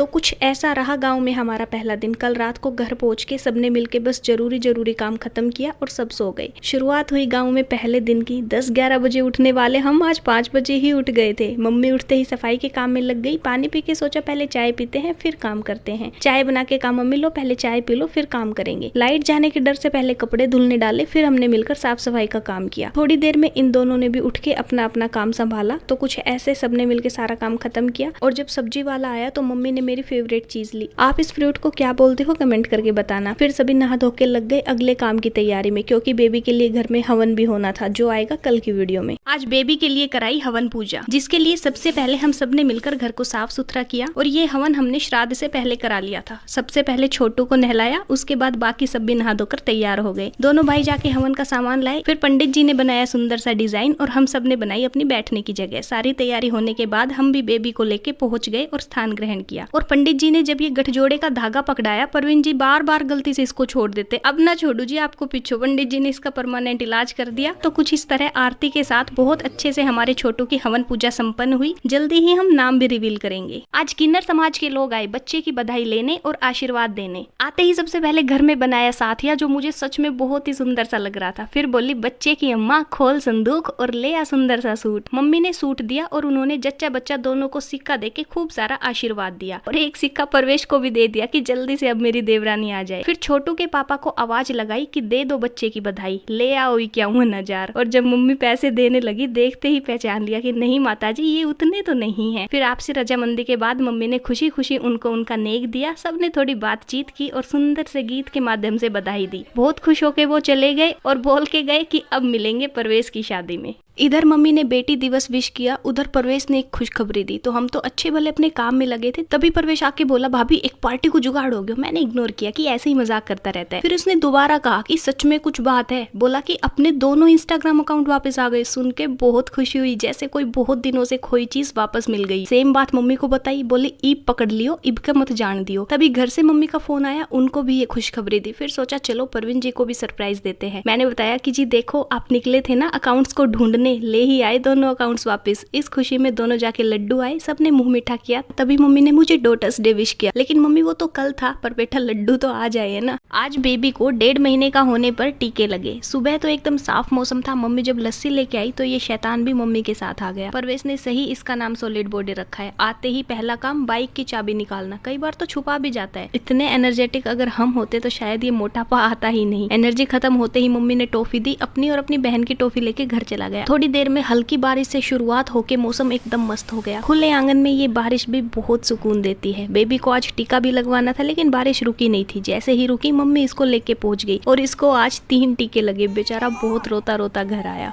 तो कुछ ऐसा रहा गांव में हमारा पहला दिन। कल रात को घर पहुंच के सबने मिलके बस जरूरी काम खत्म किया और सब सो गए। शुरुआत हुई गांव में पहले दिन की। 10-11 बजे उठने वाले हम आज 5 बजे ही उठ गए थे। मम्मी उठते ही सफाई के काम में लग गई। पानी पी के सोचा पहले चाय पीते हैं फिर काम करते हैं। चाय बना के कहा मम्मी लो पहले चाय पी लो फिर काम करेंगे। लाइट जाने के डर से पहले कपड़े धुलने डाले, फिर हमने मिलकर साफ सफाई का काम किया। थोड़ी देर में इन दोनों ने भी उठ के अपना अपना काम संभाला। तो कुछ ऐसे सबने मिलकर सारा काम खत्म किया। और जब सब्जी वाला आया तो मम्मी ने मेरी फेवरेट चीज ली। आप इस फ्रूट को क्या बोलते हो कमेंट करके बताना। फिर सभी नहा धो के लग गए अगले काम की तैयारी में, क्योंकि बेबी के लिए घर में हवन भी होना था, जो आएगा कल की वीडियो में। आज बेबी के लिए कराई हवन पूजा, जिसके लिए सबसे पहले हम सब ने मिलकर घर को साफ सुथरा किया। और ये हवन हमने श्राद्ध से पहले करा लिया था। सबसे पहले छोटू को नहलाया, उसके बाद बाकी सब भी नहा धोकर तैयार हो गए। दोनों भाई जाके हवन का सामान लाए। फिर पंडित जी ने बनाया सुंदर सा डिजाइन और हम सब ने बनाई अपनी बैठने की जगह। सारी तैयारी होने के बाद हम भी बेबी को लेके पहुंच गए और स्थान ग्रहण किया। और पंडित जी ने जब ये गठजोड़े का धागा पकड़ाया, परवीन जी बार बार गलती से इसको छोड़ देते। अब ना छोड़ू जी आपको पीछो। पंडित जी ने इसका परमानेंट इलाज कर दिया। तो कुछ इस तरह आरती के साथ बहुत अच्छे से हमारे छोटू की हवन पूजा संपन्न हुई। जल्दी ही हम नाम भी रिवील करेंगे। आज किन्नर समाज के लोग आए बच्चे की बधाई लेने और आशीर्वाद देने। आते ही सबसे पहले घर में बनाया साथिया, जो मुझे सच में बहुत ही सुंदर सा लग रहा था। फिर बोली बच्चे की अम्मा खोल संदूक और ले आ सुंदर सा सूट। मम्मी ने सूट दिया और उन्होंने जच्चा बच्चा दोनों को सिक्का देके खूब सारा आशीर्वाद दिया। और एक सिक्का परवेश को भी दे दिया कि जल्दी से अब मेरी देवरानी आ जाए। फिर छोटू के पापा को आवाज लगाई कि दे दो बच्चे की बधाई, ले आओ क्या हुआ नजार। और जब मम्मी पैसे देने लगी, देखते ही पहचान लिया कि नहीं माताजी ये उतने तो नहीं है। फिर आपसी रजामंदी के बाद मम्मी ने खुशी खुशी उनको उनका नेक दिया। सबने थोड़ी बातचीत की और सुंदर से गीत के माध्यम से बधाई दी। बहुत खुश होके वो चले गए और बोल के गए कि अब मिलेंगे परवेश की शादी में। इधर मम्मी ने बेटी दिवस विश किया, उधर परवेश ने एक खुशखबरी दी। तो हम तो अच्छे भले अपने काम में लगे थे, तभी परवेश आके बोला भाभी एक पार्टी को जुगाड़ हो गया। मैंने इग्नोर किया कि ऐसे ही मजाक करता रहता है। फिर उसने दोबारा कहा कि सच में कुछ बात है। बोला कि अपने दोनों इंस्टाग्राम अकाउंट वापस आ गए। सुन के बहुत खुशी हुई, जैसे कोई बहुत दिनों से खोई चीज वापस मिल गई। सेम बात मम्मी को बताई, बोली ईब पकड़ लियो, ईब का मत जान दियो। तभी घर से मम्मी का फोन आया, उनको भी ये खुशखबरी दी। फिर सोचा चलो परवीन जी को भी सरप्राइज देते हैं। मैंने बताया कि जी देखो आप निकले थे ना अकाउंट्स को ढूंढने, ले ही आए दोनों अकाउंट्स वापस। इस खुशी में दोनों जाके लड्डू आए, सबने मुंह मीठा किया। तभी मम्मी ने मुझे डॉटर्स डे विश किया। लेकिन मम्मी वो तो कल था, पर बेटा लड्डू तो आज आए है ना। आज बेबी को 1.5 महीने का होने पर टीके लगे। सुबह तो एकदम साफ मौसम था। मम्मी जब लस्सी लेके आई तो ये शैतान भी मम्मी के साथ आ गया। परवेश ने सही इसका नाम सॉलिड बॉडी रखा है। आते ही पहला काम बाइक की चाबी निकालना। कई बार तो छुपा भी जाता है। इतने एनर्जेटिक अगर हम होते तो शायद ये मोटापा आता ही नहीं। एनर्जी खत्म होते ही मम्मी ने टॉफी दी अपनी और अपनी बहन की टॉफी लेके घर चला गया। थोड़ी देर में हल्की बारिश से शुरुआत होके मौसम एकदम मस्त हो गया। खुले आंगन में ये बारिश भी बहुत सुकून देती है। बेबी को आज टीका भी लगवाना था, लेकिन बारिश रुकी नहीं थी। जैसे ही रुकी मम्मी इसको लेके पहुंच गई और इसको आज 3 टीके लगे। बेचारा बहुत रोता रोता घर आया।